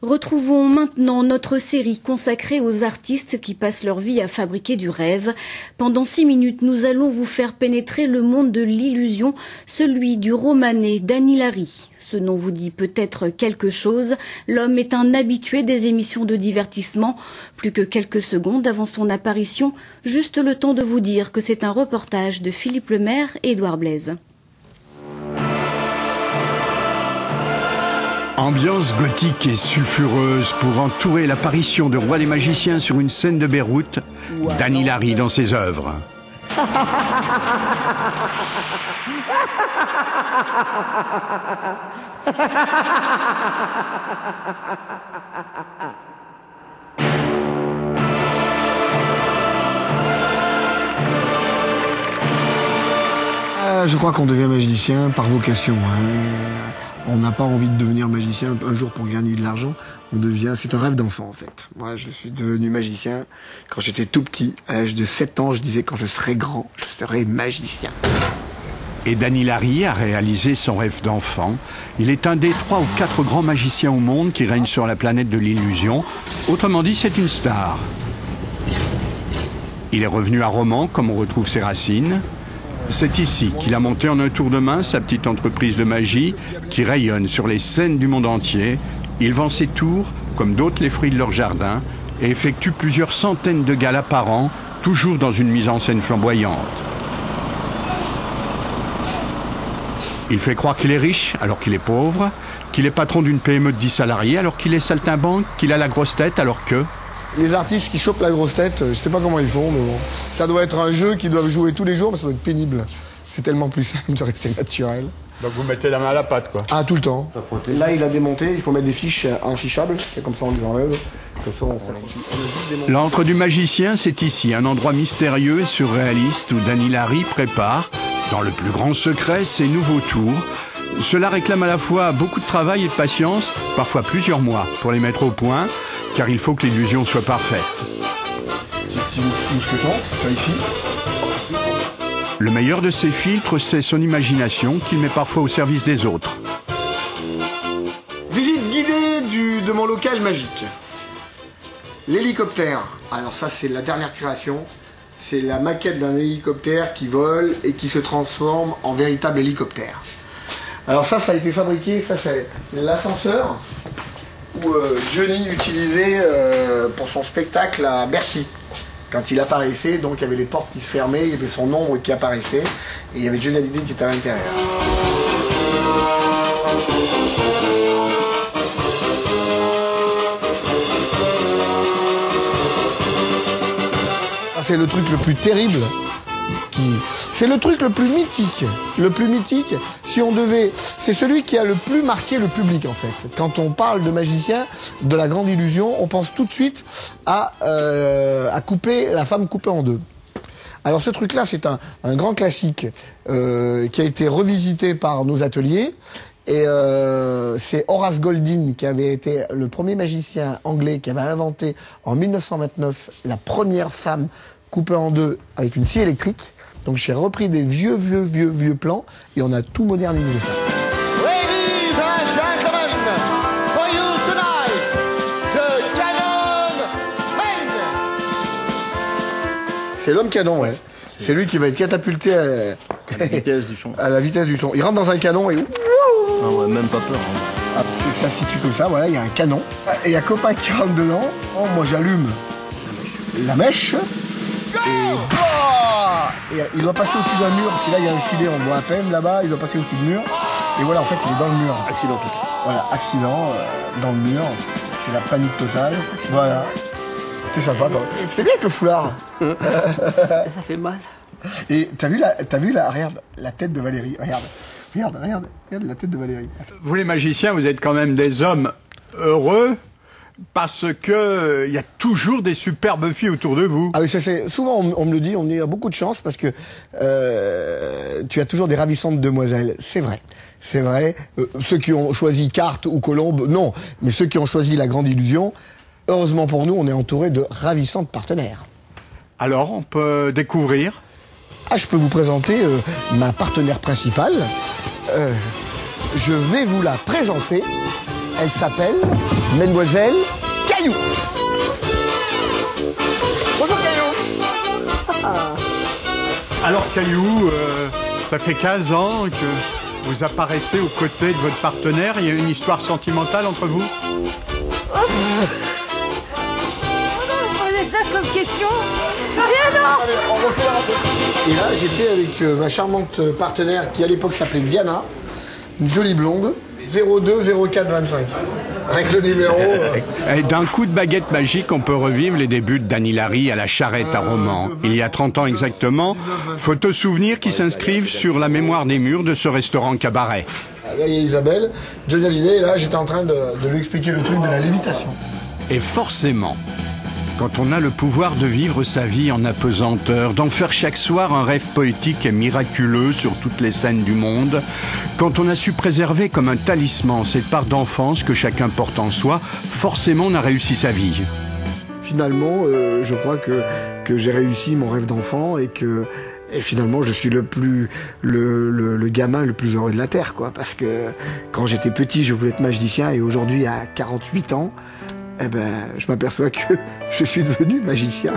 Retrouvons maintenant notre série consacrée aux artistes qui passent leur vie à fabriquer du rêve. Pendant 6 minutes, nous allons vous faire pénétrer le monde de l'illusion, celui du romané Dany Larry. Ce nom vous dit peut-être quelque chose. L'homme est un habitué des émissions de divertissement. Plus que quelques secondes avant son apparition, juste le temps de vous dire que c'est un reportage de Philippe Lemaire et Édouard Blaise. Ambiance gothique et sulfureuse pour entourer l'apparition de Roi des magiciens sur une scène de Beyrouth, Dany Larry dans ses œuvres. Je crois qu'on devient magicien par vocation. On n'a pas envie de devenir magicien un jour pour gagner de l'argent. C'est un rêve d'enfant en fait. Moi, je suis devenu magicien quand j'étais tout petit. À l'âge de 7 ans, je disais quand je serai grand, je serai magicien. Et Dany Larry a réalisé son rêve d'enfant. Il est un des 3 ou 4 grands magiciens au monde qui règnent sur la planète de l'illusion. Autrement dit, c'est une star. Il est revenu à Romans, comme on retrouve ses racines. C'est ici qu'il a monté en un tour de main sa petite entreprise de magie qui rayonne sur les scènes du monde entier. Il vend ses tours, comme d'autres les fruits de leur jardin, et effectue plusieurs centaines de galas par an, toujours dans une mise en scène flamboyante. Il fait croire qu'il est riche alors qu'il est pauvre, qu'il est patron d'une PME de 10 salariés alors qu'il est saltimbanque, qu'il a la grosse tête alors que... Les artistes qui chopent la grosse tête, je sais pas comment ils font, mais bon. Ça doit être un jeu qu'ils doivent jouer tous les jours, mais ça doit être pénible. C'est tellement plus simple de rester naturel. Donc vous mettez la main à la pâte, quoi. Ah, tout le temps. Là, il a démonté, il faut mettre des fiches infichables, et comme ça on les enlève. L'encre du magicien, c'est ici, un endroit mystérieux et surréaliste où Dany Larry prépare, dans le plus grand secret, ses nouveaux tours. Cela réclame à la fois beaucoup de travail et de patience, parfois plusieurs mois, pour les mettre au point, car il faut que l'illusion soit parfaite. Petit mousqueton, ça ici. Le meilleur de ses filtres, c'est son imagination qu'il met parfois au service des autres. Visite guidée de mon local magique. L'hélicoptère. Alors ça, c'est la dernière création. C'est la maquette d'un hélicoptère qui vole et qui se transforme en véritable hélicoptère. Alors ça a été fabriqué, ça c'est l'ascenseur où Johnny utilisait pour son spectacle à Bercy. Quand il apparaissait, donc il y avait les portes qui se fermaient, il y avait son ombre qui apparaissait, et il y avait Johnny Hallyday qui était à l'intérieur. C'est le truc le plus terrible. C'est le truc le plus mythique. Le plus mythique, si on devait... C'est celui qui a le plus marqué le public, en fait. Quand on parle de magicien, de la grande illusion, on pense tout de suite à couper la femme coupée en deux. Alors ce truc-là, c'est un grand classique qui a été revisité par nos ateliers. Et c'est Horace Goldin qui avait été le premier magicien anglais qui avait inventé en 1929 la première femme coupée en deux avec une scie électrique. Donc j'ai repris des vieux plans et on a tout modernisé ça. Ladies and gentlemen, for you tonight, the Canon Man. C'est l'homme canon, ouais. C'est lui qui va être catapulté à la vitesse du son. À la vitesse du son. Il rentre dans un canon et... Ah ouais, même pas peur. Hein. Ah, ça se situe comme ça, voilà, il y a un canon. Et il y a copain qui rentre dedans. Oh, moi j'allume la mèche. Et il doit passer au-dessus d'un mur, parce que là il y a un filet, on voit à peine là-bas, il doit passer au-dessus du mur. Et voilà, en fait il est dans le mur. Accident. Voilà, accident, dans le mur. C'est la panique totale. Voilà. C'était sympa. C'était bien avec le foulard. Ça fait mal. Et t'as vu la, regarde, la tête de Valérie, regarde la tête de Valérie. Vous les magiciens, vous êtes quand même des hommes heureux parce que y a toujours des superbes filles autour de vous. Ah oui, souvent on me le dit, on a beaucoup de chance parce que tu as toujours des ravissantes demoiselles. C'est vrai. Ceux qui ont choisi Carte ou Colombe, non. Mais ceux qui ont choisi la grande illusion, heureusement pour nous, on est entouré de ravissantes partenaires. Alors, on peut découvrir. Ah, je peux vous présenter ma partenaire principale. Je vais vous la présenter. Elle s'appelle Mademoiselle Caillou. Bonjour Caillou. Alors Caillou, ça fait 15 ans que vous apparaissez aux côtés de votre partenaire. Il y a une histoire sentimentale entre vous? Posez ça comme question. Et non. Allez, on refait la rencontre. Et là, j'étais avec ma charmante partenaire qui à l'époque s'appelait Diana, une jolie blonde, 02 04 25. Avec le numéro. Et d'un coup de baguette magique, on peut revivre les débuts de Dany Larry à la Charrette à Romans. Il y a 30 ans exactement, photos souvenirs qui s'inscrivent sur la mémoire des murs de ce restaurant cabaret. Là, il y a Isabelle, Johnny Hallyday, et là, j'étais en train de lui expliquer le truc de la lévitation. Et forcément, quand on a le pouvoir de vivre sa vie en apesanteur, d'en faire chaque soir un rêve poétique et miraculeux sur toutes les scènes du monde, quand on a su préserver comme un talisman cette part d'enfance que chacun porte en soi, forcément on a réussi sa vie. Finalement, je crois que j'ai réussi mon rêve d'enfant et finalement je suis le gamin le plus heureux de la Terre, quoi. Parce que quand j'étais petit, je voulais être magicien et aujourd'hui, à 48 ans, je m'aperçois que je suis devenu magicien.